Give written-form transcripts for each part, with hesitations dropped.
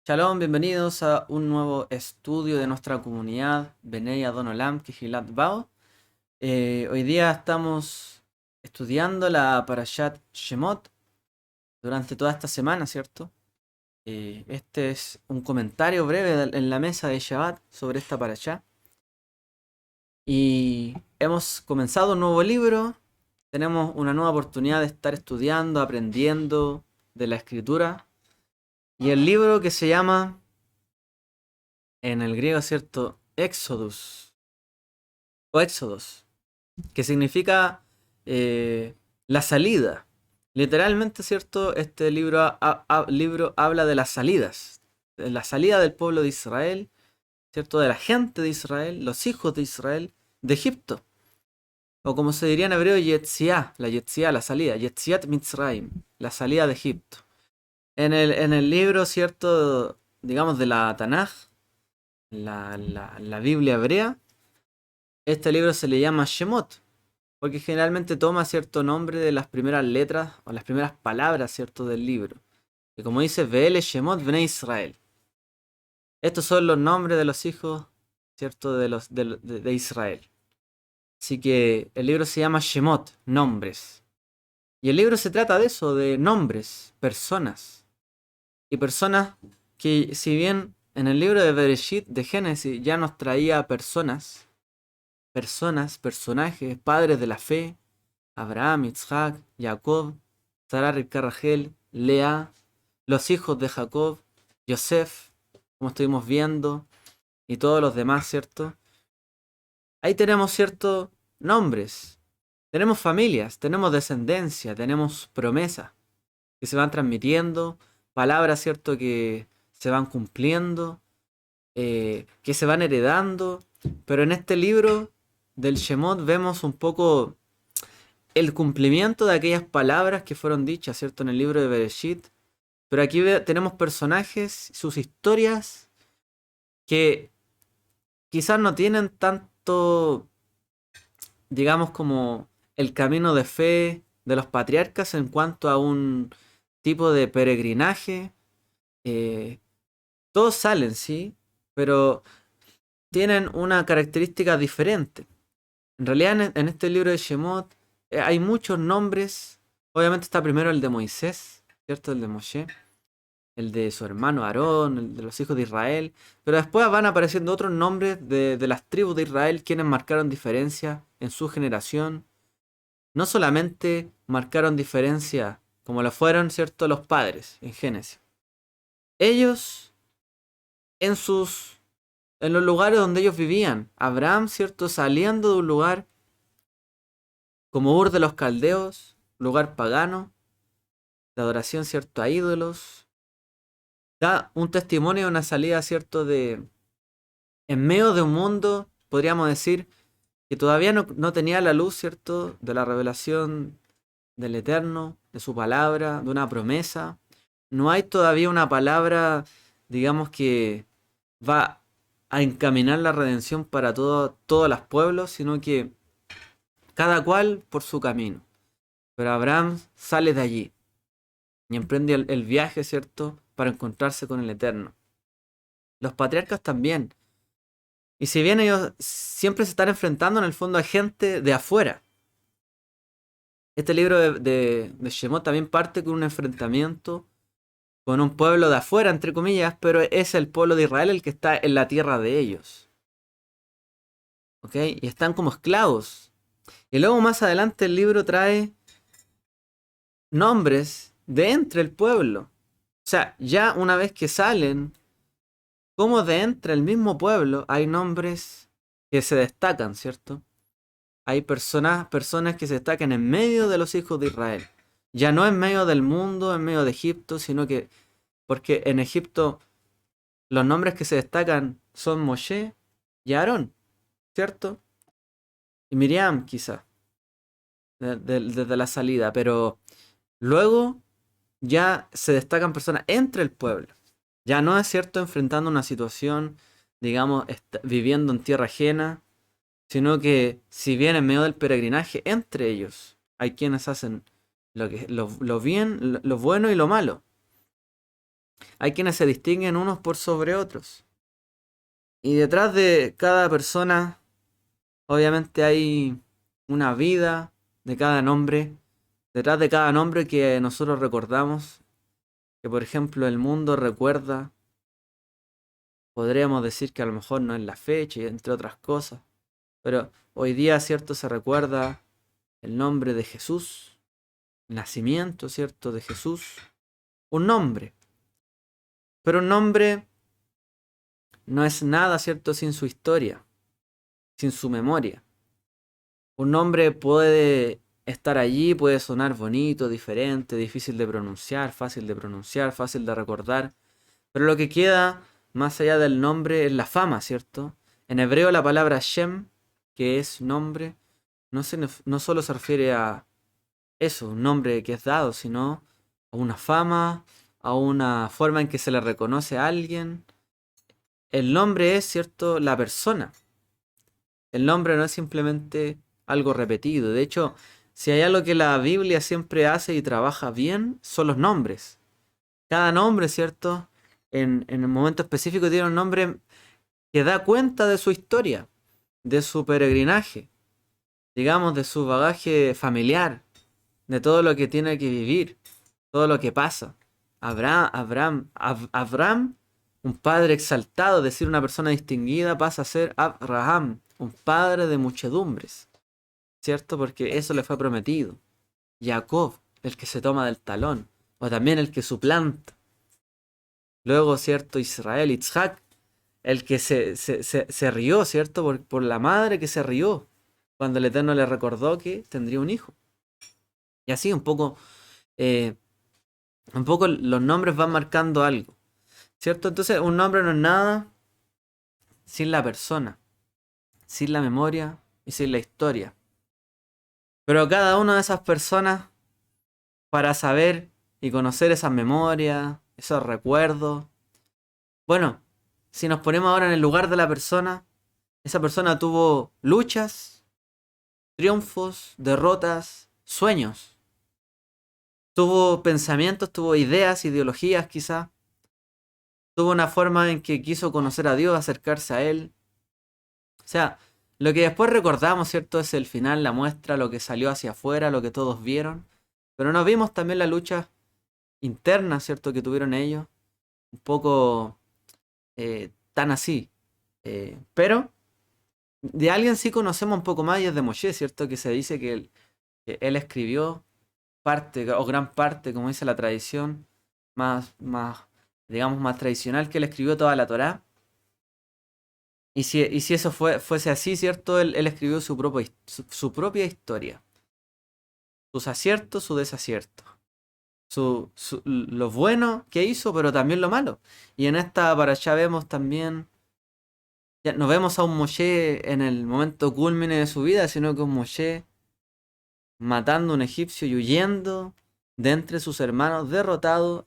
Shalom, bienvenidos a un nuevo estudio de nuestra comunidad Benei Adon Olam Kehilat Bao. Hoy día estamos estudiando la Parashat Shemot durante toda esta semana, ¿cierto? Este es un comentario breve en la mesa de Shabbat sobre esta Parashá. Y hemos comenzado un nuevo libro, tenemos una nueva oportunidad de estar estudiando, aprendiendo de la escritura. Y el libro que se llama en el griego, ¿cierto? Exodus o Éxodos, que significa la salida. Literalmente, ¿cierto? Este libro habla de las salidas, de la salida del pueblo de Israel, ¿cierto? De la gente de Israel, los hijos de Israel, de Egipto. O como se diría en hebreo, Yetziá, la salida, Yetziat Mitzrayim, la salida de Egipto. En el libro, ¿cierto? Digamos de la Tanaj, la Biblia hebrea, este libro se le llama Shemot, porque generalmente toma cierto nombre de las primeras letras o las primeras palabras, ¿cierto? Del libro. Y como dice, Ve'ele Shemot Bnei Israel. Estos son los nombres de los hijos, ¿cierto? De Israel. Así que el libro se llama Shemot, nombres. Y el libro se trata de eso, de nombres, personas. Y personas que, si bien en el libro de Bereshit, de Génesis, ya nos traía personajes, padres de la fe, Abraham, Isaac, Jacob, Sarah, Rivka, Rachel, Lea, los hijos de Jacob, Yosef, como estuvimos viendo, y todos los demás, ¿cierto? Ahí tenemos ciertos nombres, tenemos familias, tenemos descendencia, tenemos promesas que se van transmitiendo, palabras, ¿cierto? Que se van cumpliendo, que se van heredando, pero en este libro del Shemot vemos un poco el cumplimiento de aquellas palabras que fueron dichas, ¿cierto? En el libro de Bereshit. Pero aquí tenemos personajes, sus historias, que quizás no tienen tanto, digamos, como el camino de fe de los patriarcas en cuanto a un tipo de peregrinaje. Eh, Todos salen, sí, pero tienen una característica diferente. En realidad, en este libro de Shemot hay muchos nombres. Obviamente está primero el de Moisés, ¿cierto? El de Moshe, el de su hermano Aarón, el de los hijos de Israel. Pero después van apareciendo otros nombres de las tribus de Israel, quienes marcaron diferencia en su generación. No solamente marcaron diferencia como lo fueron, ¿cierto? Los padres en Génesis. Ellos, en en los lugares donde ellos vivían, Abraham, ¿cierto? Saliendo de un lugar como Ur de los Caldeos, lugar pagano, de adoración, ¿cierto? A ídolos. Da un testimonio de una salida, ¿cierto? En medio de un mundo, podríamos decir, que todavía no tenía la luz, ¿cierto? De la revelación del Eterno, de su palabra, de una promesa. No hay todavía una palabra, digamos, que va a encaminar la redención para todos los pueblos, sino que cada cual por su camino. Pero Abraham sale de allí y emprende el viaje, ¿cierto? Para encontrarse con el Eterno. Los patriarcas también. Y si bien ellos siempre se están enfrentando en el fondo a gente de afuera, este libro de Shemot también parte con un enfrentamiento con un pueblo de afuera, entre comillas, pero es el pueblo de Israel el que está en la tierra de ellos. ¿Ok? Y están como esclavos. Y luego más adelante el libro trae nombres de entre el pueblo. O sea, ya una vez que salen, como de entre el mismo pueblo, hay nombres que se destacan, ¿cierto? Hay personas que se destacan en medio de los hijos de Israel. Ya no en medio del mundo, en medio de Egipto, sino que porque en Egipto los nombres que se destacan son Moshe y Aarón, ¿cierto? Y Miriam, quizá, desde la salida, pero luego ya se destacan personas entre el pueblo. Ya no es cierto enfrentando una situación, digamos, viviendo en tierra ajena, sino que si bien en medio del peregrinaje entre ellos hay quienes hacen lo bien, lo bueno y lo malo. Hay quienes se distinguen unos por sobre otros. Y detrás de cada persona, obviamente hay una vida de cada nombre. Detrás de cada nombre que nosotros recordamos, que por ejemplo el mundo recuerda, podríamos decir que a lo mejor no es la fecha y entre otras cosas. Pero hoy día, ¿cierto? Se recuerda el nombre de Jesús, el nacimiento, ¿cierto? De Jesús. Un nombre. Pero un nombre no es nada, ¿cierto? Sin su historia, sin su memoria. Un nombre puede estar allí, puede sonar bonito, diferente, difícil de pronunciar, fácil de recordar. Pero lo que queda más allá del nombre es la fama, ¿cierto? En hebreo la palabra Shem, que es nombre, no solo se refiere a eso, un nombre que es dado, sino a una fama, a una forma en que se le reconoce a alguien. El nombre es, ¿cierto?, la persona. El nombre no es simplemente algo repetido. De hecho, si hay algo que la Biblia siempre hace y trabaja bien, son los nombres. Cada nombre, ¿cierto? En un momento específico tiene un nombre que da cuenta de su historia, de su peregrinaje, digamos, de su bagaje familiar, de todo lo que tiene que vivir, todo lo que pasa. Abraham, un padre exaltado, es decir, una persona distinguida, pasa a ser Abraham, un padre de muchedumbres, ¿cierto? Porque eso le fue prometido. Jacob, el que se toma del talón, o también el que suplanta. Luego, ¿cierto? Israel, Itzhak, el que se rió, ¿cierto? Por la madre que se rió cuando el Eterno le recordó que tendría un hijo. Y así eh, un poco los nombres van marcando algo, ¿cierto? Entonces un nombre no es nada sin la persona, sin la memoria y sin la historia. Pero cada una de esas personas, para saber y conocer esas memorias, esos recuerdos, bueno, si nos ponemos ahora en el lugar de la persona, esa persona tuvo luchas, triunfos, derrotas, sueños. Tuvo pensamientos, tuvo ideas, ideologías quizá. Tuvo una forma en que quiso conocer a Dios, acercarse a Él. O sea, lo que después recordamos, ¿cierto? Es el final, la muestra, lo que salió hacia afuera, lo que todos vieron. Pero no vimos también la lucha interna, ¿cierto? Que tuvieron ellos. Un poco tan así. Pero de alguien sí conocemos un poco más y es de Moshe, ¿cierto? Que se dice que él escribió parte o gran parte, como dice la tradición, más, digamos, más tradicional, que él escribió toda la Torá. Y si eso fuese así, ¿cierto? Él escribió su propia historia. Sus aciertos, su desacierto. Lo bueno que hizo, pero también lo malo. Y en esta parashá vemos también, ya no vemos a un Moshe en el momento cúlmine de su vida, sino que un Moshe matando a un egipcio y huyendo de entre sus hermanos, derrotado,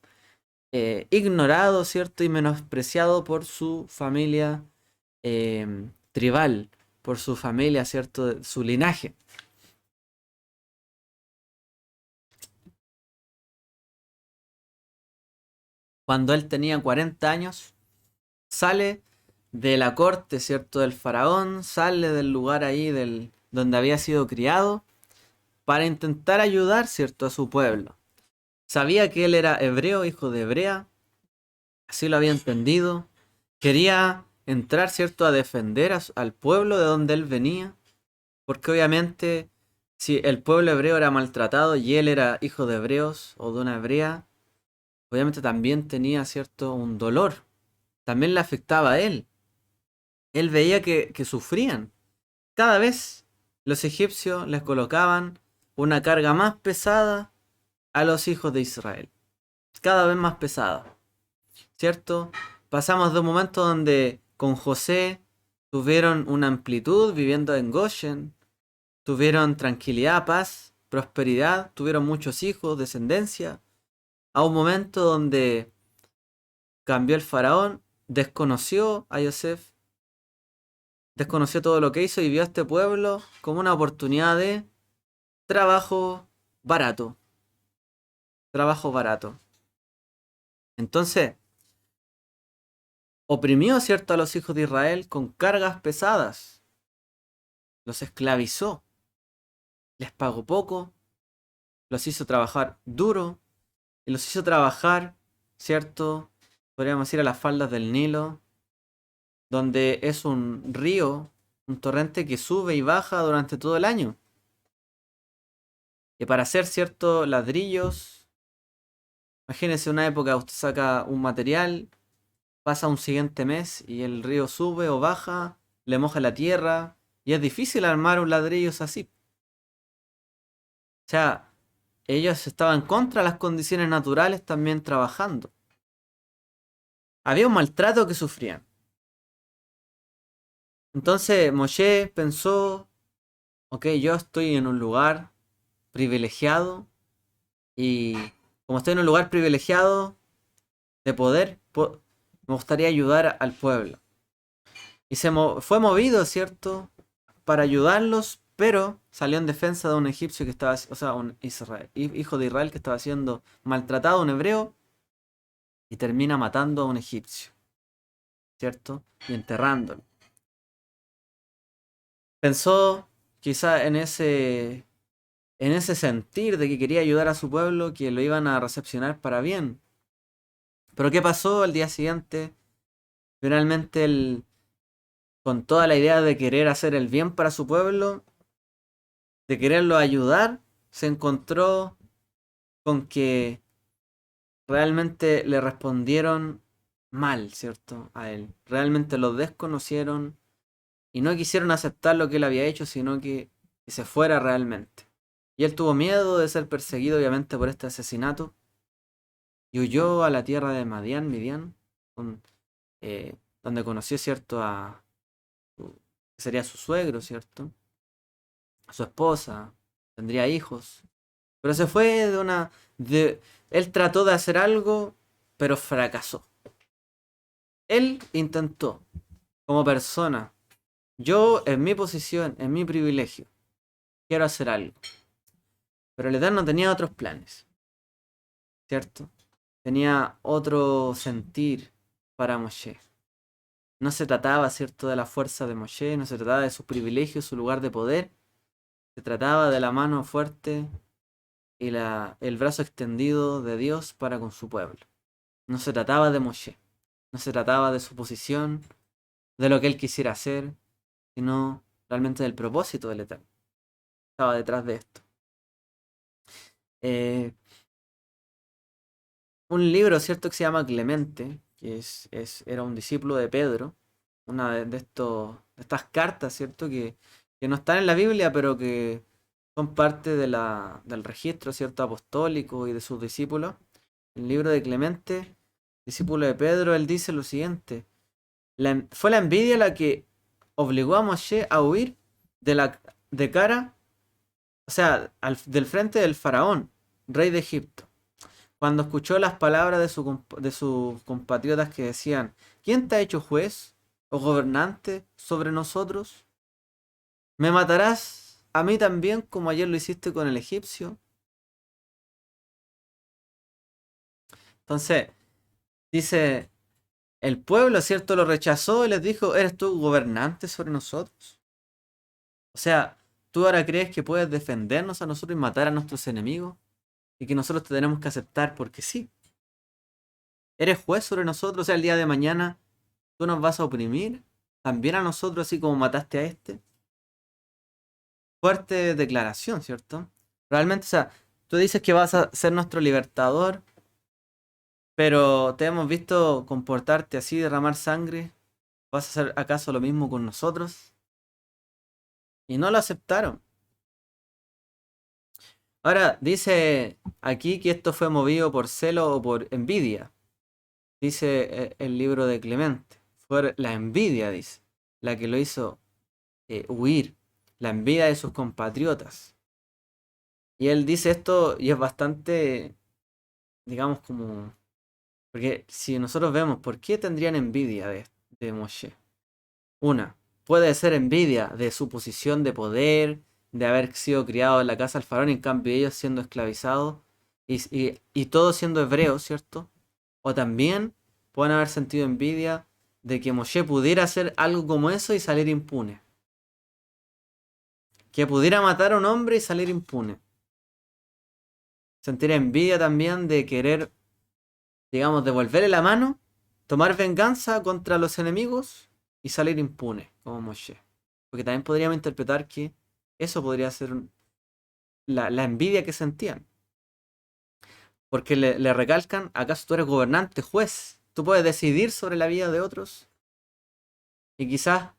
ignorado, ¿cierto? Y menospreciado por su familia tribal, por su familia, ¿cierto? Su linaje. Cuando él tenía 40 años, sale de la corte, ¿cierto? Del faraón, sale del lugar ahí donde había sido criado para intentar ayudar, ¿cierto? A su pueblo. Sabía que él era hebreo, hijo de hebrea, así lo había entendido. Quería entrar, ¿cierto? A defender al pueblo de donde él venía, porque obviamente si el pueblo hebreo era maltratado y él era hijo de hebreos o de una hebrea, obviamente también tenía, ¿cierto? Un dolor. También le afectaba a él. Él veía que sufrían. Cada vez los egipcios les colocaban una carga más pesada a los hijos de Israel. Cada vez más pesada. ¿Cierto? Pasamos de un momento donde con José tuvieron una amplitud viviendo en Goshen, tuvieron tranquilidad, paz, prosperidad, tuvieron muchos hijos, descendencia, a un momento donde cambió el faraón, desconoció a Yosef, desconoció todo lo que hizo y vio a este pueblo como una oportunidad de trabajo barato. Trabajo barato. Entonces, oprimió, ¿cierto?, a los hijos de Israel con cargas pesadas. Los esclavizó. Les pagó poco. Los hizo trabajar duro. Y los hizo trabajar, ¿cierto? Podríamos ir a las faldas del Nilo, donde es un río, un torrente que sube y baja durante todo el año. Y para hacer, ¿cierto?, ladrillos, imagínense una época, usted saca un material, pasa un siguiente mes y el río sube o baja, le moja la tierra, y es difícil armar un ladrillo así. O sea, ellos estaban contra las condiciones naturales también trabajando. Había un maltrato que sufrían. Entonces Moshe pensó, ok, yo estoy en un lugar privilegiado y como estoy en un lugar privilegiado de poder, me gustaría ayudar al pueblo. Y fue movido, ¿cierto?, para ayudarlos, pero salió en defensa de un egipcio que estaba, o sea, un hijo de Israel que estaba siendo maltratado, un hebreo, y termina matando a un egipcio, ¿cierto? Y enterrándolo. Pensó quizá en ese sentir de que quería ayudar a su pueblo, que lo iban a recepcionar para bien. Pero ¿qué pasó al día siguiente? Finalmente él, con toda la idea de querer hacer el bien para su pueblo, de quererlo ayudar, se encontró con que realmente le respondieron mal, ¿cierto? A él. Realmente lo desconocieron y no quisieron aceptar lo que él había hecho, sino que se fuera realmente. Y él tuvo miedo de ser perseguido, obviamente, por este asesinato y huyó a la tierra de Midian, donde conoció, ¿cierto?, que sería su suegro, ¿cierto? A su esposa, tendría hijos. Pero se fue él trató de hacer algo, pero fracasó. Él intentó, como persona, yo en mi posición, en mi privilegio, quiero hacer algo. Pero el Eterno tenía otros planes, ¿cierto? Tenía otro sentir para Moshe. No se trataba, ¿cierto?, de la fuerza de Moshe, no se trataba de sus privilegios, su lugar de poder. Se trataba de la mano fuerte y el brazo extendido de Dios para con su pueblo. No se trataba de Moshe, no se trataba de su posición, de lo que él quisiera hacer, sino realmente del propósito del Eterno. Estaba detrás de esto. Eh, un libro, ¿cierto?, que se llama Clemente, que era un discípulo de Pedro, una de estas cartas, ¿cierto?, que no están en la Biblia, pero que son parte del registro, ¿cierto?, apostólico y de sus discípulos. El libro de Clemente, discípulo de Pedro, él dice lo siguiente: fue la envidia la que obligó a Moshe a huir de cara, o sea, del frente del faraón, rey de Egipto, cuando escuchó las palabras de sus compatriotas que decían: ¿quién te ha hecho juez o gobernante sobre nosotros? ¿Me matarás a mí también como ayer lo hiciste con el egipcio? Entonces, dice, el pueblo, ¿cierto?, lo rechazó y les dijo: ¿eres tú gobernante sobre nosotros? O sea, ¿tú ahora crees que puedes defendernos a nosotros y matar a nuestros enemigos? Y que nosotros te tenemos que aceptar porque sí. ¿Eres juez sobre nosotros? O sea, el día de mañana tú nos vas a oprimir también a nosotros, así como mataste a este. Fuerte declaración, ¿cierto? Realmente, o sea, tú dices que vas a ser nuestro libertador, pero te hemos visto comportarte así, derramar sangre. ¿Vas a hacer acaso lo mismo con nosotros? Y no lo aceptaron. Ahora, dice aquí que esto fue movido por celo o por envidia. Dice el libro de Clemente. Fue la envidia, dice, la que lo hizo huir. La envidia de sus compatriotas. Y él dice esto y es bastante, digamos, como... Porque si nosotros vemos, ¿por qué tendrían envidia de Moshe? Una, puede ser envidia de su posición de poder, de haber sido criado en la casa del faraón, y en cambio ellos siendo esclavizados y todos siendo hebreos, ¿cierto? O también pueden haber sentido envidia de que Moshe pudiera hacer algo como eso y salir impune. Que pudiera matar a un hombre y salir impune. Sentir envidia también de querer, digamos, devolverle la mano, tomar venganza contra los enemigos y salir impune, como Moshe. Porque también podríamos interpretar que eso podría ser la envidia que sentían. Porque le recalcan, ¿acaso tú eres gobernante, juez? Tú puedes decidir sobre la vida de otros. Y quizás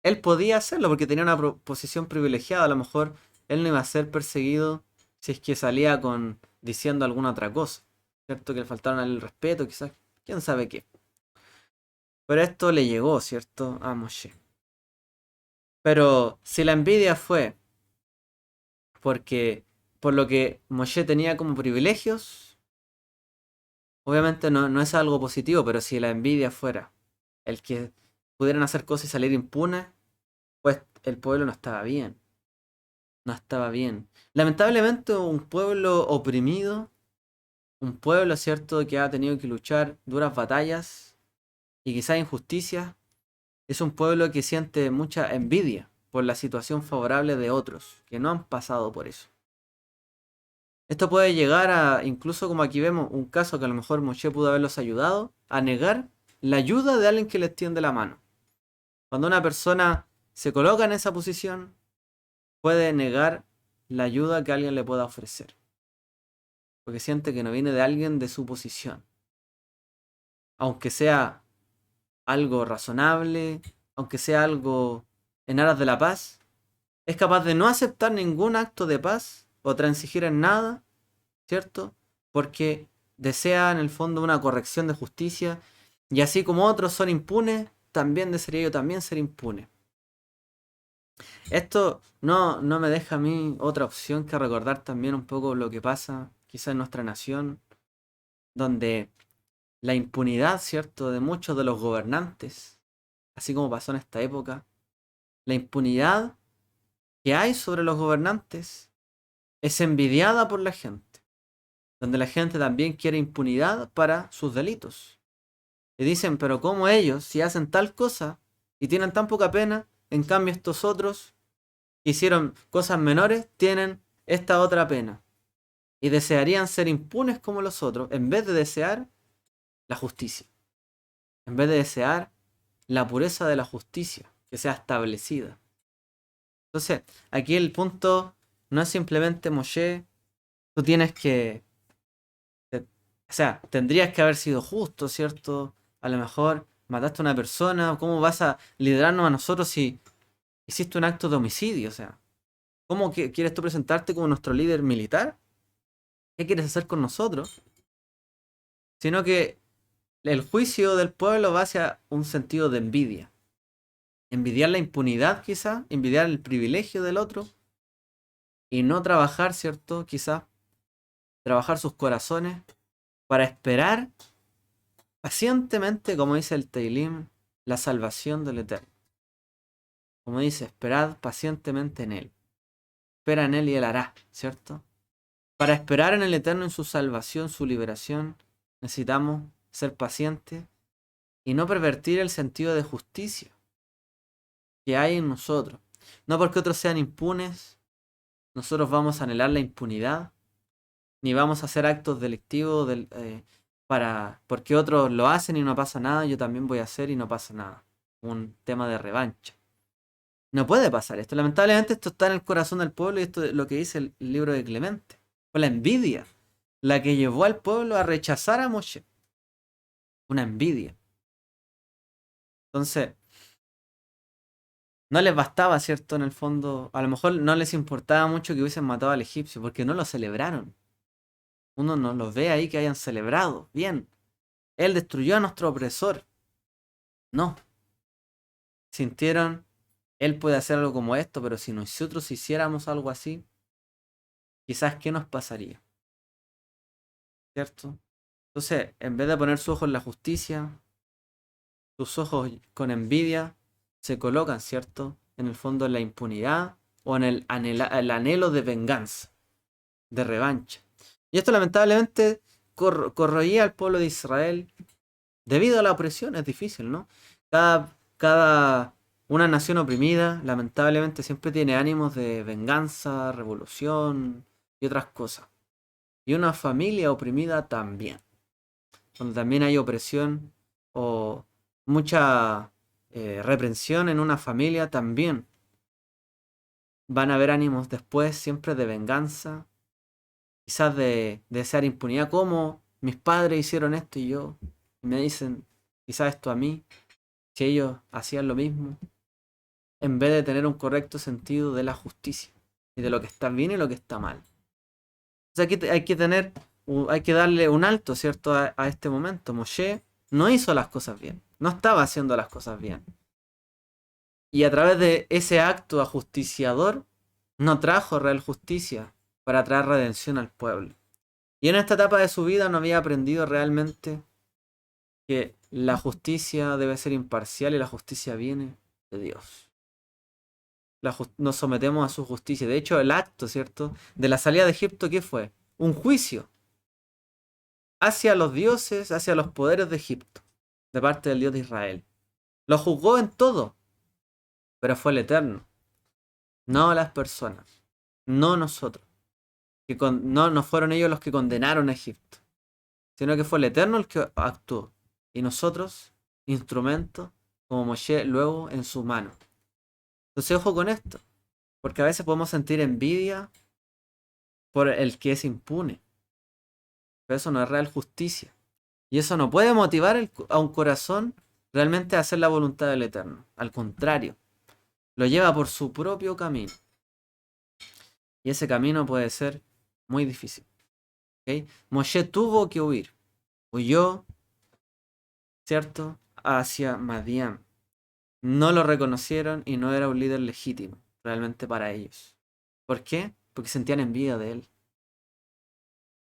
él podía hacerlo porque tenía una posición privilegiada. A lo mejor él no iba a ser perseguido si es que salía diciendo alguna otra cosa. ¿Cierto? Que le faltaron al respeto, quizás. ¿Quién sabe qué? Pero esto le llegó, ¿cierto? A Moshe. Pero si la envidia fue porque por lo que Moshe tenía como privilegios, obviamente no es algo positivo, pero si la envidia fuera el que pudieran hacer cosas y salir impunes, pues el pueblo no estaba bien. No estaba bien. Lamentablemente un pueblo oprimido, un pueblo, ¿cierto?, que ha tenido que luchar duras batallas y quizás injusticias, es un pueblo que siente mucha envidia por la situación favorable de otros que no han pasado por eso. Esto puede llegar a, incluso como aquí vemos, un caso que a lo mejor Moshe pudo haberlos ayudado, a negar la ayuda de alguien que les tiende la mano. Cuando una persona se coloca en esa posición, puede negar la ayuda que alguien le pueda ofrecer. Porque siente que no viene de alguien de su posición. Aunque sea algo razonable, aunque sea algo en aras de la paz, es capaz de no aceptar ningún acto de paz o transigir en nada, ¿cierto? Porque desea en el fondo una corrección de justicia y así como otros son impunes, también desearía yo también ser impune. Esto no me deja a mí otra opción que recordar también un poco lo que pasa quizá en nuestra nación, donde la impunidad, ¿cierto?, de muchos de los gobernantes, así como pasó en esta época, la impunidad que hay sobre los gobernantes es envidiada por la gente, donde la gente también quiere impunidad para sus delitos. Y dicen, pero ¿cómo ellos, si hacen tal cosa y tienen tan poca pena, en cambio estos otros que hicieron cosas menores tienen esta otra pena? Y desearían ser impunes como los otros, en vez de desear la justicia, en vez de desear la pureza de la justicia que sea establecida. Entonces, aquí el punto no es simplemente Moshe, tú tienes que, o sea, tendrías que haber sido justo, ¿cierto? A lo mejor mataste a una persona, ¿cómo vas a liderarnos a nosotros si hiciste un acto de homicidio? O sea, ¿cómo quieres tú presentarte como nuestro líder militar? ¿Qué quieres hacer con nosotros? Sino que el juicio del pueblo va hacia un sentido de envidia. Envidiar la impunidad quizá, envidiar el privilegio del otro y no trabajar, ¿cierto? Quizá trabajar sus corazones para esperar pacientemente, como dice el Teilim, la salvación del Eterno. Como dice, esperad pacientemente en Él. Espera en Él y Él hará, ¿cierto? Para esperar en el Eterno, en su salvación, su liberación, necesitamos ser pacientes y no pervertir el sentido de justicia que hay en nosotros. No porque otros sean impunes, nosotros vamos a anhelar la impunidad, ni vamos a hacer actos delictivos porque otros lo hacen y no pasa nada, yo también voy a hacer y no pasa nada. Un tema de revancha. No puede pasar esto. Lamentablemente esto está en el corazón del pueblo y esto es lo que dice el libro de Clemente. Fue la envidia la que llevó al pueblo a rechazar a Moshe. Una envidia. Entonces, no les bastaba, ¿cierto? En el fondo, a lo mejor no les importaba mucho que hubiesen matado al egipcio porque no lo celebraron. Uno no los ve ahí que hayan celebrado. Bien, él destruyó a nuestro opresor. No. Sintieron, él puede hacer algo como esto, pero si nosotros hiciéramos algo así, quizás ¿qué nos pasaría? ¿Cierto? Entonces, en vez de poner sus ojos en la justicia, sus ojos con envidia, se colocan, ¿cierto? En el fondo en la impunidad o en el anhelo de venganza, de revancha. Y esto lamentablemente corroía al pueblo de Israel Debido a la opresión es difícil, ¿no? Una nación oprimida, lamentablemente, siempre tiene ánimos de venganza, revolución y otras cosas. Y una familia oprimida también. Donde también hay opresión o mucha reprensión en una familia, también van a haber ánimos después siempre de venganza, quizás de desear impunidad, como mis padres hicieron esto y yo, y me dicen quizás esto a mí, si ellos hacían lo mismo, en vez de tener un correcto sentido de la justicia y de lo que está bien y lo que está mal. O sea, aquí hay que tener, hay que darle un alto, ¿cierto? A este momento. Moshe no hizo las cosas bien, no estaba haciendo las cosas bien. Y a través de ese acto ajusticiador, no trajo real justicia para traer redención al pueblo. Y en esta etapa de su vida no había aprendido realmente que la justicia debe ser imparcial y la justicia viene de Dios. Nos sometemos a su justicia. De hecho, el acto, ¿cierto?, de la salida de Egipto, ¿qué fue? Un juicio hacia los dioses, hacia los poderes de Egipto, de parte del Dios de Israel. Lo juzgó en todo, pero fue el Eterno, no las personas, no nosotros. No fueron ellos los que condenaron a Egipto, sino que fue el Eterno el que actuó. Y nosotros, instrumentos, como Moshe luego en su mano. Entonces, ojo con esto, porque a veces podemos sentir envidia por el que es impune, pero eso no es real justicia. Y eso no puede motivar a un corazón realmente a hacer la voluntad del Eterno. Al contrario, lo lleva por su propio camino. Y ese camino puede ser muy difícil. ¿Okay? Moshe tuvo que huir. Huyó, ¿cierto?, hacia Madián. No lo reconocieron y no era un líder legítimo realmente para ellos. ¿Por qué? Porque sentían envidia de él.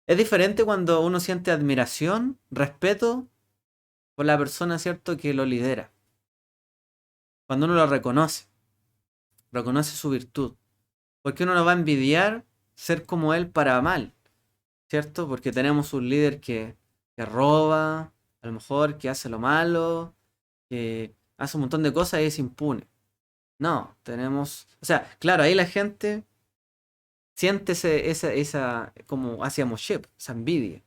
Es diferente cuando uno siente admiración, respeto por la persona, ¿cierto?, que lo lidera. Cuando uno lo reconoce su virtud. Porque uno no va a envidiar ser como él para mal, ¿cierto? Porque tenemos un líder que roba, a lo mejor que hace lo malo, que hace un montón de cosas y es impune. No, tenemos, o sea, claro, ahí la gente siente esa como hacia Moshe, esa envidia.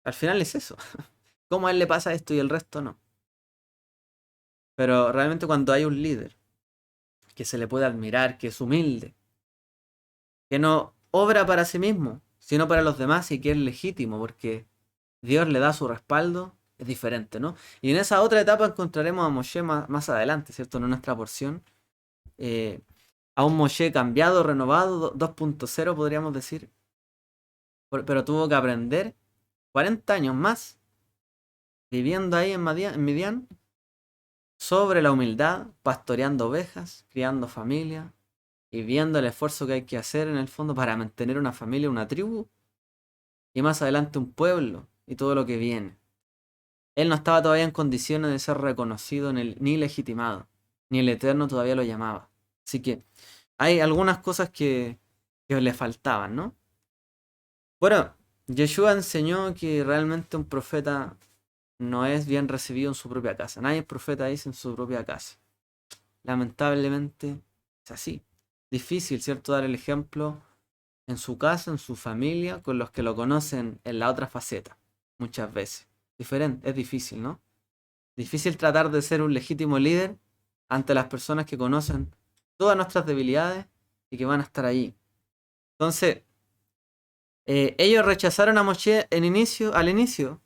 Al final es eso. ¿Cómo a él le pasa esto y el resto no? Pero realmente cuando hay un líder que se le puede admirar, que es humilde, que no obra para sí mismo, sino para los demás y que es legítimo, porque Dios le da su respaldo, es diferente, ¿no? Y en esa otra etapa encontraremos a Moshe más adelante, ¿cierto? En nuestra porción. eh, a un Moshe cambiado, renovado, 2.0 podríamos decir, pero tuvo que aprender 40 años más viviendo ahí en Midian sobre la humildad, pastoreando ovejas, criando familia y viendo el esfuerzo que hay que hacer en el fondo para mantener una familia, una tribu y más adelante un pueblo y todo lo que viene. Él no estaba todavía en condiciones de ser reconocido ni legitimado, ni el Eterno todavía lo llamaba. Así que hay algunas cosas que le faltaban, ¿no? Bueno, Yeshua enseñó que realmente un profeta no es bien recibido en su propia casa. Nadie es profeta, dice, en su propia casa. Lamentablemente es así. Difícil, ¿cierto? Dar el ejemplo en su casa, en su familia, con los que lo conocen en la otra faceta. Muchas veces. Diferente, es difícil, ¿no? Difícil tratar de ser un legítimo líder ante las personas que conocen todas nuestras debilidades y que van a estar ahí. Entonces, ellos rechazaron a Moshe al inicio,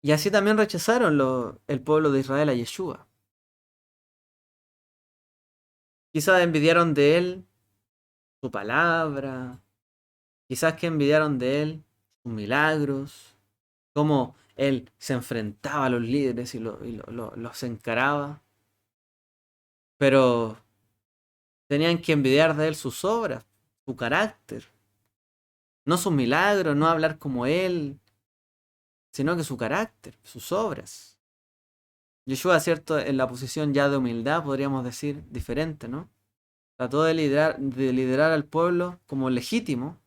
y así también rechazaron el pueblo de Israel a Yeshua. Quizás envidiaron de él su palabra, quizás que envidiaron de él sus milagros, cómo él se enfrentaba a los líderes y los encaraba, pero tenían que envidiar de él sus obras, su carácter, no sus milagros, no hablar como él, sino que su carácter, sus obras. Yeshua, cierto, en la posición ya de humildad, podríamos decir, diferente, ¿no? Trató de liderar al pueblo como legítimo,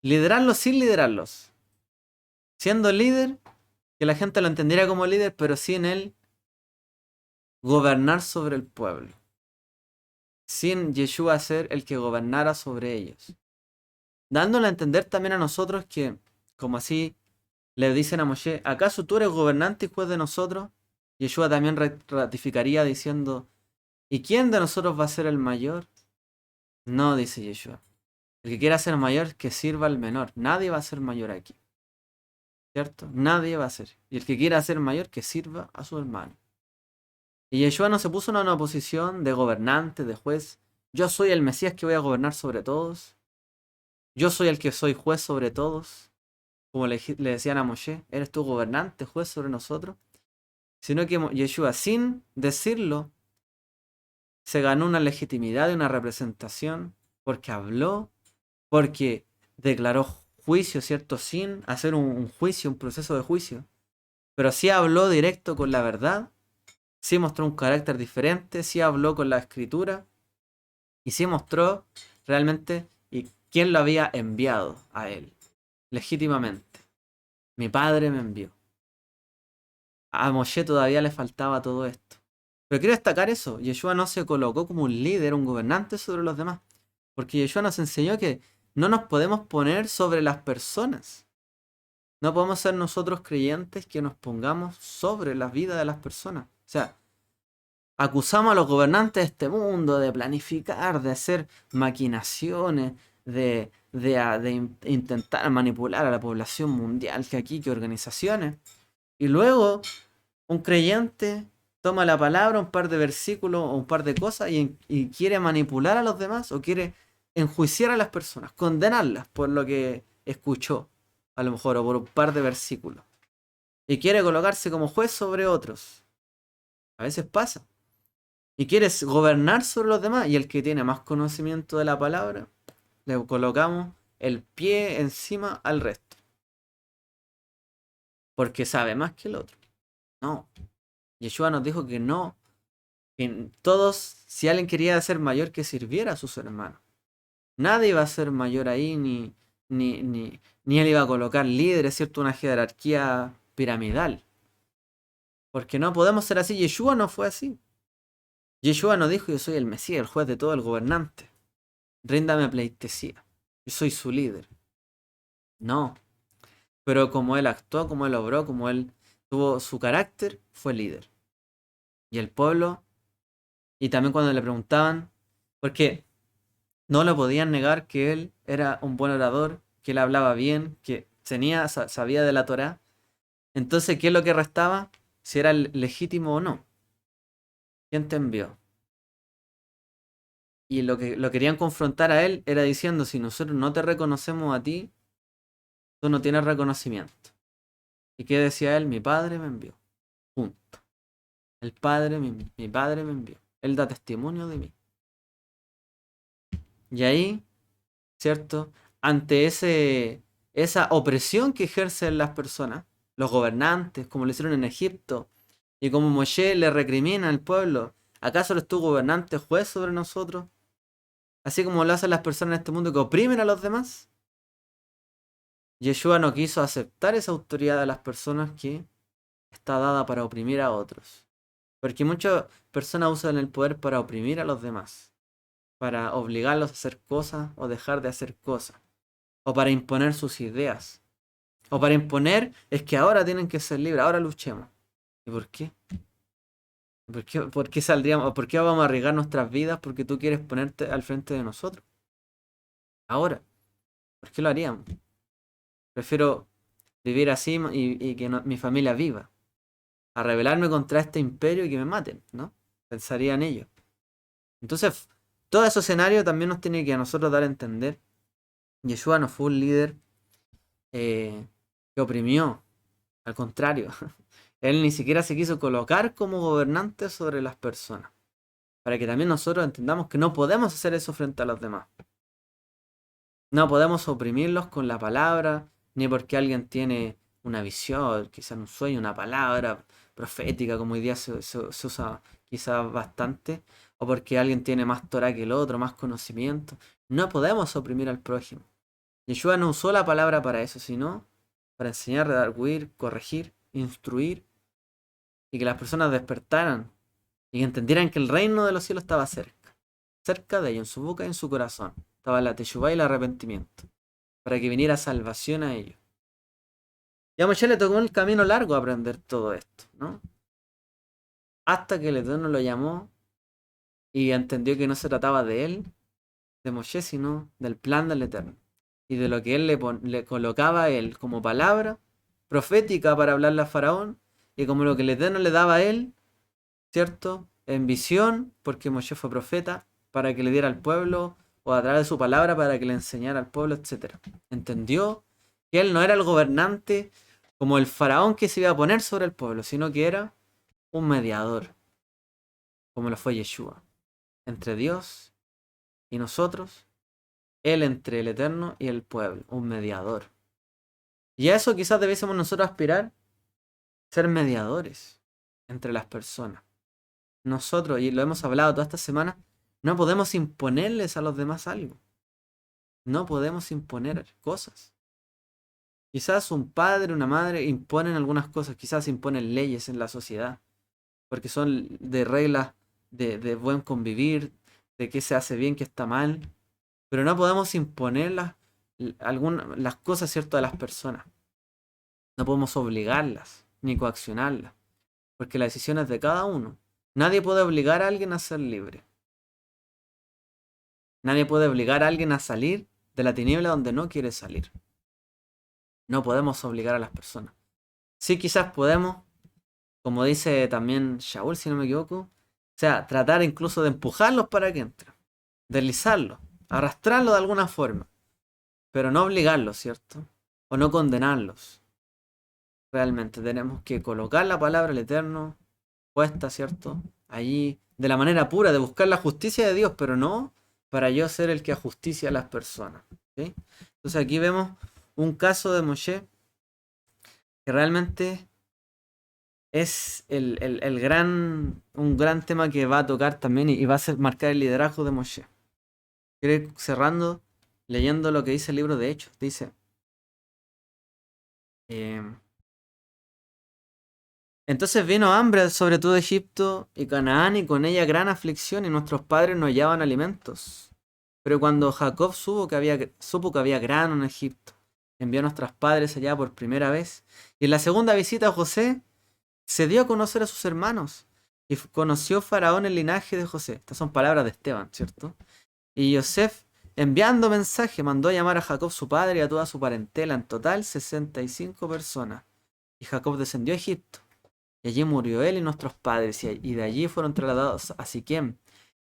liderarlos sin liderarlos. Siendo líder, que la gente lo entendiera como líder, pero sin él gobernar sobre el pueblo. Sin Yeshua ser el que gobernara sobre ellos. Dándole a entender también a nosotros que, como así le dicen a Moshe, ¿acaso tú eres gobernante y juez de nosotros? Yeshua también ratificaría diciendo, ¿y quién de nosotros va a ser el mayor? No, dice Yeshua. El que quiera ser mayor, que sirva al menor. Nadie va a ser mayor aquí. ¿Cierto? Nadie va a ser. Y el que quiera ser mayor, que sirva a su hermano. Y Yeshua no se puso en una posición de gobernante, de juez. Yo soy el Mesías que voy a gobernar sobre todos. Yo soy el que soy juez sobre todos. Como le decían a Moshe, eres tú gobernante, juez sobre nosotros. Sino que Yeshua, sin decirlo, se ganó una legitimidad y una representación porque habló, porque declaró juicio, ¿cierto? Sin hacer un juicio, un proceso de juicio. Pero sí habló directo con la verdad, sí mostró un carácter diferente, sí habló con la escritura y sí mostró realmente quién lo había enviado a él, legítimamente. Mi padre me envió. A Moshe todavía le faltaba todo esto. Pero quiero destacar eso, Yeshua no se colocó como un líder, un gobernante sobre los demás. Porque Yeshua nos enseñó que no nos podemos poner sobre las personas. No podemos ser nosotros creyentes que nos pongamos sobre la vida de las personas. O sea, acusamos a los gobernantes de este mundo de planificar, de hacer maquinaciones, de intentar manipular a la población mundial, que aquí, que organizaciones. Y luego un creyente toma la palabra, un par de versículos o un par de cosas y quiere manipular a los demás o quiere enjuiciar a las personas, condenarlas por lo que escuchó, a lo mejor, o por un par de versículos. Y quiere colocarse como juez sobre otros. A veces pasa. Y quiere gobernar sobre los demás. Y el que tiene más conocimiento de la palabra, le colocamos el pie encima al resto. Porque sabe más que el otro. No. Yeshua nos dijo que no. Que todos, si alguien quería ser mayor, que sirviera a sus hermanos. Nadie iba a ser mayor ahí, ni él iba a colocar líderes, ¿cierto? Una jerarquía piramidal. Porque no podemos ser así. Yeshua no fue así. Yeshua no dijo, yo soy el Mesías, el juez de todo, el gobernante. Ríndame pleitesía. Yo soy su líder. No. Pero como él actuó, como él obró, como él tuvo su carácter, fue líder. Y el pueblo, y también cuando le preguntaban, porque no lo podían negar que él era un buen orador, que él hablaba bien, que sabía de la Torá. Entonces, ¿qué es lo que restaba? Si era legítimo o no. ¿Quién te envió? Y lo que lo querían confrontar a él era diciendo, si nosotros no te reconocemos a ti, tú no tienes reconocimiento. ¿Y qué decía él? Mi padre me envió. Punto. Mi padre me envió. Él da testimonio de mí. Y ahí, ¿cierto? Ante esa opresión que ejercen las personas, los gobernantes, como lo hicieron en Egipto, y como Moshe le recrimina al pueblo, ¿acaso eres tú gobernante, juez sobre nosotros? Así como lo hacen las personas en este mundo que oprimen a los demás. Yeshua no quiso aceptar esa autoridad de las personas que está dada para oprimir a otros. Porque muchas personas usan el poder para oprimir a los demás, para obligarlos a hacer cosas o dejar de hacer cosas, o para imponer sus ideas, o para imponer es que ahora tienen que ser libres, ahora luchemos. ¿Y por qué? ¿Por qué saldríamos, por qué vamos a arriesgar nuestras vidas porque tú quieres ponerte al frente de nosotros? Ahora, ¿por qué lo haríamos? Prefiero vivir así y que mi familia viva, a rebelarme contra este imperio y que me maten, ¿no? Pensaría en ello. Entonces, todo ese escenario también nos tiene que a nosotros dar a entender. Yeshua no fue un líder que oprimió, al contrario, él ni siquiera se quiso colocar como gobernante sobre las personas, para que también nosotros entendamos que no podemos hacer eso frente a los demás. No podemos oprimirlos con la palabra, ni porque alguien tiene una visión, quizás un sueño, una palabra profética, como hoy día se usa quizás bastante, o porque alguien tiene más Torah que el otro, más conocimiento. No podemos oprimir al prójimo. Yeshua no usó la palabra para eso, sino para enseñar, redarguir, corregir, instruir y que las personas despertaran y que entendieran que el reino de los cielos estaba cerca de ellos, en su boca y en su corazón. Estaba la teshuvá y el arrepentimiento, para que viniera salvación a ellos. Y a Moshe le tocó el camino largo aprender todo esto, ¿no? Hasta que el Eterno lo llamó y entendió que no se trataba de él, de Moshe, sino del plan del Eterno. Y de lo que él le colocaba a él como palabra profética para hablarle a Faraón, y como lo que el Eterno le daba a él, ¿cierto? En visión, porque Moshe fue profeta, para que le diera al pueblo, o a través de su palabra para que le enseñara al pueblo, etc. Entendió que él no era el gobernante como el faraón que se iba a poner sobre el pueblo, sino que era un mediador, como lo fue Yeshua, entre Dios y nosotros, él entre el Eterno y el pueblo, un mediador. Y a eso quizás debiésemos nosotros aspirar, ser mediadores entre las personas. Nosotros, y lo hemos hablado toda esta semana, no podemos imponerles a los demás algo. No podemos imponer cosas. Quizás un padre, una madre imponen algunas cosas, quizás imponen leyes en la sociedad, porque son de reglas de buen convivir, de qué se hace bien, qué está mal, pero no podemos imponer las cosas, ¿cierto?, a las personas. No podemos obligarlas, ni coaccionarlas, porque la decisión es de cada uno. Nadie puede obligar a alguien a ser libre. Nadie puede obligar a alguien a salir de la tiniebla donde no quiere salir. No podemos obligar a las personas. Sí, quizás podemos, como dice también Shaul, si no me equivoco, o sea, tratar incluso de empujarlos para que entren, deslizarlos, arrastrarlos de alguna forma, pero no obligarlos, ¿cierto? O no condenarlos. Realmente tenemos que colocar la palabra del Eterno puesta, ¿cierto? Allí, de la manera pura, de buscar la justicia de Dios, pero no para yo ser el que ajusticia a las personas. ¿Sí? Entonces aquí vemos un caso de Moshe que realmente es un gran tema que va a tocar también y va a marcar el liderazgo de Moshe. Quiero ir cerrando leyendo lo que dice el libro de Hechos. Dice, entonces vino hambre sobre todo Egipto y Canaán, y con ella gran aflicción, y nuestros padres no hallaban alimentos. Pero cuando Jacob supo que había grano en Egipto, envió a nuestros padres allá por primera vez. Y en la segunda visita a José, se dio a conocer a sus hermanos. Y conoció Faraón el linaje de José. Estas son palabras de Esteban, ¿cierto? Y Yosef, enviando mensaje, mandó a llamar a Jacob su padre y a toda su parentela, en total 65 personas. Y Jacob descendió a Egipto. Y allí murió él y nuestros padres, y de allí fueron trasladados a Siquem,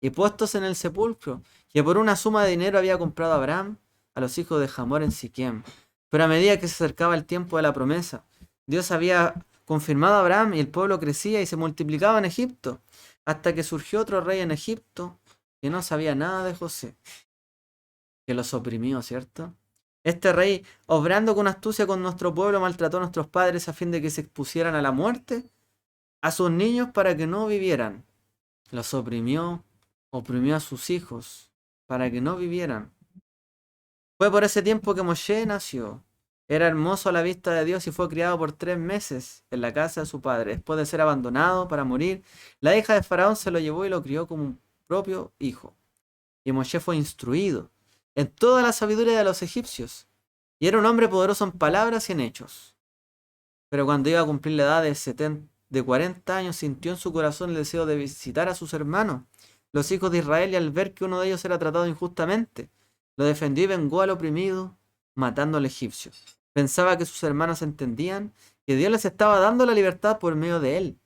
y puestos en el sepulcro, que por una suma de dinero había comprado Abraham a los hijos de Hamor en Siquem. Pero a medida que se acercaba el tiempo de la promesa, Dios había confirmado a Abraham, y el pueblo crecía y se multiplicaba en Egipto, hasta que surgió otro rey en Egipto que no sabía nada de José, que los oprimió, ¿cierto? Este rey, obrando con astucia con nuestro pueblo, maltrató a nuestros padres a fin de que se expusieran a la muerte a sus niños para que no vivieran. Los oprimió, oprimió a sus hijos para que no vivieran. Fue por ese tiempo que Moshe nació. Era hermoso a la vista de Dios y fue criado por 3 meses en la casa de su padre. Después de ser abandonado para morir, la hija de Faraón se lo llevó y lo crió como un propio hijo. Y Moshe fue instruido en toda la sabiduría de los egipcios, y era un hombre poderoso en palabras y en hechos. Pero cuando iba a cumplir la edad de 40 años, sintió en su corazón el deseo de visitar a sus hermanos, los hijos de Israel, y al ver que uno de ellos era tratado injustamente, lo defendió y vengó al oprimido, matando al egipcio. Pensaba que sus hermanos entendían que Dios les estaba dando la libertad por medio de él,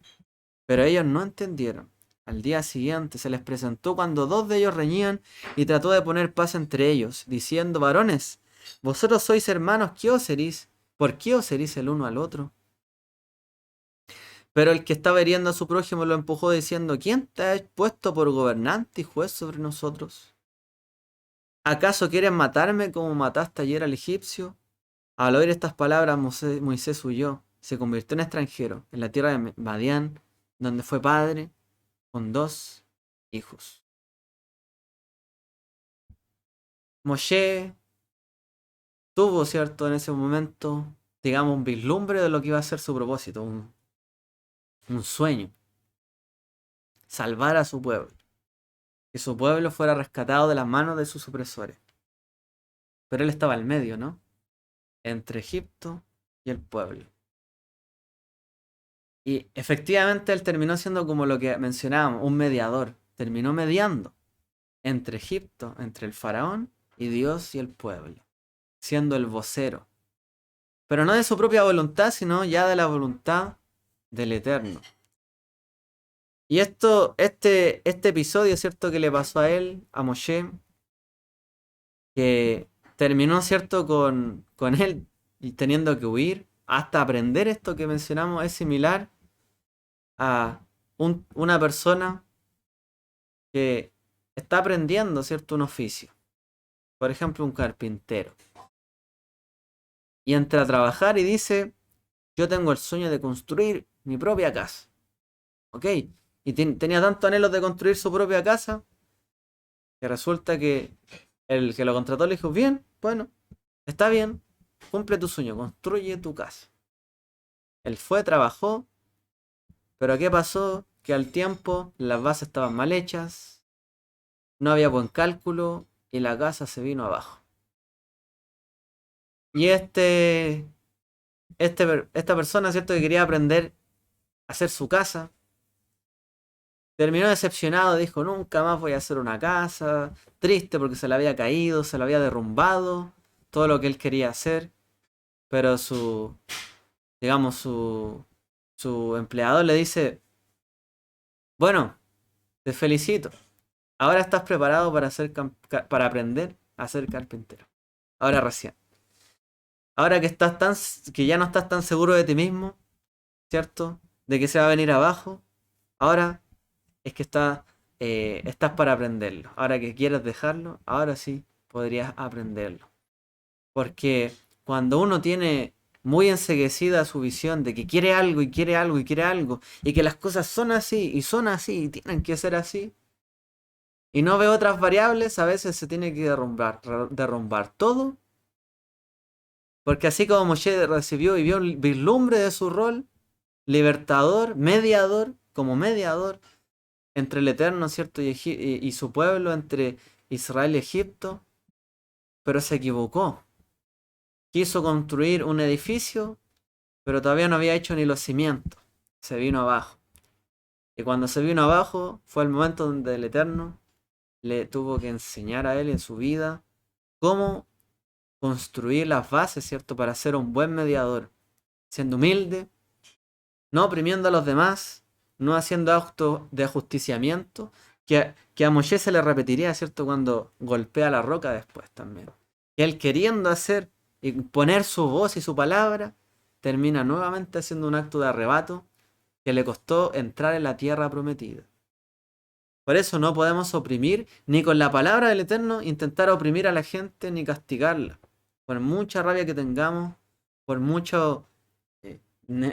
pero ellos no entendieron. Al día siguiente se les presentó cuando dos de ellos reñían y trató de poner paz entre ellos, diciendo: varones, vosotros sois hermanos, ¿qué os herís? ¿Por qué os herís el uno al otro? Pero el que estaba hiriendo a su prójimo lo empujó diciendo: ¿quién te ha puesto por gobernante y juez sobre nosotros? ¿Acaso quieres matarme como mataste ayer al egipcio? Al oír estas palabras, Moisés huyó, se convirtió en extranjero en la tierra de Madián, donde fue padre con 2 hijos. Moshe tuvo, ¿cierto?, en ese momento digamos, un vislumbre de lo que iba a ser su propósito, un sueño. Salvar a su pueblo. Que su pueblo fuera rescatado de las manos de sus opresores. Pero él estaba al medio, ¿no? Entre Egipto y el pueblo. Y efectivamente él terminó siendo como lo que mencionábamos, un mediador. Terminó mediando entre Egipto, entre el faraón y Dios y el pueblo. Siendo el vocero. Pero no de su propia voluntad, sino ya de la voluntad del Eterno. Y este episodio, ¿cierto? Que le pasó a él, a Moshe, que terminó, ¿cierto? Con él y teniendo que huir hasta aprender esto que mencionamos, es similar a una persona que está aprendiendo, ¿cierto? Un oficio. Por ejemplo, un carpintero. Y entra a trabajar y dice, yo tengo el sueño de construir mi propia casa. ¿Ok? Y tenía tanto anhelo de construir su propia casa que resulta que el que lo contrató le dijo, bien, bueno, está bien, cumple tu sueño, construye tu casa. Él fue, trabajó, pero ¿qué pasó? Que al tiempo las bases estaban mal hechas, no había buen cálculo y la casa se vino abajo. Y esta persona, ¿cierto? Que quería aprender a hacer su casa, terminó decepcionado, dijo, nunca más voy a hacer una casa, triste porque se le había caído, se le había derrumbado todo lo que él quería hacer, pero digamos, su empleador le dice, bueno, te felicito, ahora estás preparado para aprender a ser carpintero. Ahora recién. Ahora que ya no estás tan seguro de ti mismo, ¿cierto? De que se va a venir abajo, ahora es que estás para aprenderlo. Ahora que quieres dejarlo, ahora sí podrías aprenderlo. Porque cuando uno tiene muy enceguecida su visión de que quiere algo y quiere algo y quiere algo, y que las cosas son así y son así y tienen que ser así, y no ve otras variables, a veces se tiene que derrumbar todo. Porque así como Moshe recibió y vio el vislumbre de su rol, libertador, mediador, como mediador, entre el Eterno, ¿cierto? Y su pueblo, entre Israel y Egipto, pero se equivocó. Quiso construir un edificio, pero todavía no había hecho ni los cimientos. Se vino abajo. Y cuando se vino abajo, fue el momento donde el Eterno le tuvo que enseñar a él en su vida cómo construir las bases, ¿cierto? Para ser un buen mediador, siendo humilde, no oprimiendo a los demás, no haciendo actos de ajusticiamiento, que a Moshe se le repetiría, ¿cierto? Cuando golpea la roca después también. Que él queriendo hacer y poner su voz y su palabra, termina nuevamente haciendo un acto de arrebato que le costó entrar en la tierra prometida. Por eso no podemos oprimir, ni con la palabra del Eterno intentar oprimir a la gente ni castigarla. Por mucha rabia que tengamos, por mucho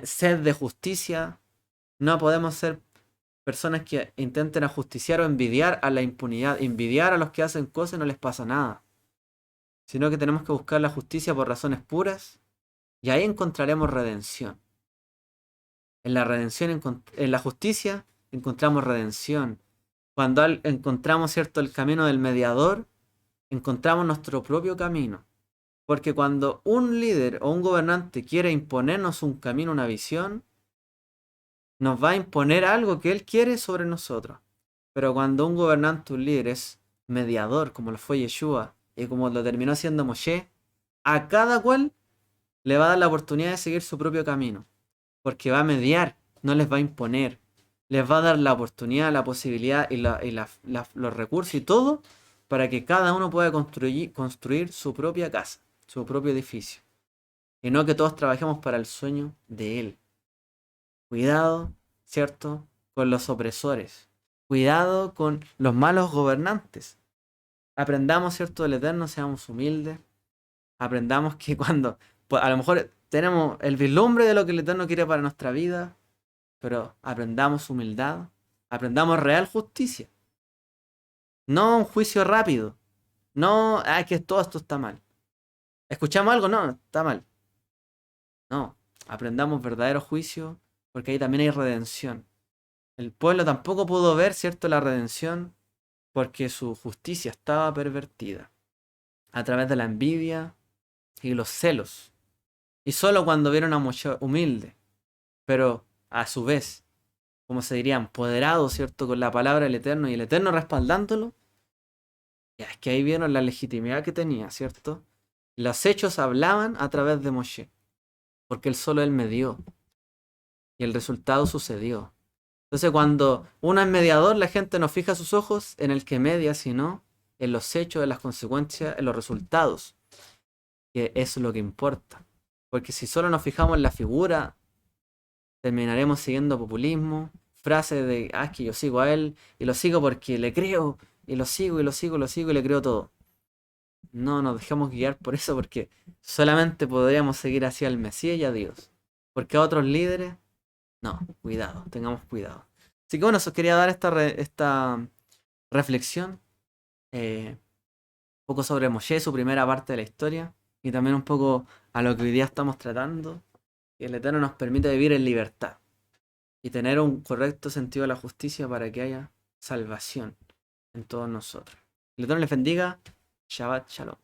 sed de justicia, no podemos ser personas que intenten ajusticiar o envidiar a la impunidad, envidiar a los que hacen cosas y no les pasa nada. Sino que tenemos que buscar la justicia por razones puras y ahí encontraremos redención. En la redención, en la justicia, encontramos redención. Cuando encontramos, ¿cierto?, el camino del mediador, encontramos nuestro propio camino. Porque cuando un líder o un gobernante quiere imponernos un camino, una visión, nos va a imponer algo que él quiere sobre nosotros. Pero cuando un gobernante, un líder es mediador, como lo fue Yeshua y como lo terminó siendo Moshe, a cada cual le va a dar la oportunidad de seguir su propio camino. Porque va a mediar, no les va a imponer. Les va a dar la oportunidad, la posibilidad y los recursos y todo para que cada uno pueda construir su propia casa, su propio edificio. Y no que todos trabajemos para el sueño de él. Cuidado, ¿cierto?, con los opresores. Cuidado con los malos gobernantes. Aprendamos, ¿cierto?, del Eterno, seamos humildes. Aprendamos que cuando, pues, a lo mejor tenemos el vislumbre de lo que el Eterno quiere para nuestra vida, pero aprendamos humildad, aprendamos real justicia. No un juicio rápido. No, que todo esto está mal. ¿Escuchamos algo? No, está mal. No, aprendamos verdadero juicio porque ahí también hay redención. El pueblo tampoco pudo ver, ¿cierto?, la redención porque su justicia estaba pervertida a través de la envidia y los celos. Y solo cuando vieron a Moshe humilde, pero a su vez, como se diría, empoderado, ¿cierto?, con la palabra del Eterno y el Eterno respaldándolo, ya es que ahí vieron la legitimidad que tenía, ¿cierto? Los hechos hablaban a través de Moshe, porque él medió y el resultado sucedió. Entonces, cuando uno es mediador, la gente no fija sus ojos en el que media, sino en los hechos, en las consecuencias, en los resultados, que es lo que importa. Porque si solo nos fijamos en la figura, terminaremos siguiendo populismo, frases de, es que yo sigo a él, y lo sigo porque le creo, y lo sigo, y lo sigo, y lo sigo, y le creo todo. No nos dejemos guiar por eso, porque solamente podríamos seguir hacia el Mesías y a Dios. Porque a otros líderes, no, cuidado, tengamos cuidado. Así que bueno, eso quería dar esta reflexión, un poco sobre Moshe, su primera parte de la historia, y también un poco a lo que hoy día estamos tratando, que el Eterno nos permite vivir en libertad y tener un correcto sentido de la justicia para que haya salvación en todos nosotros. El Eterno les bendiga. Shabbat Shalom.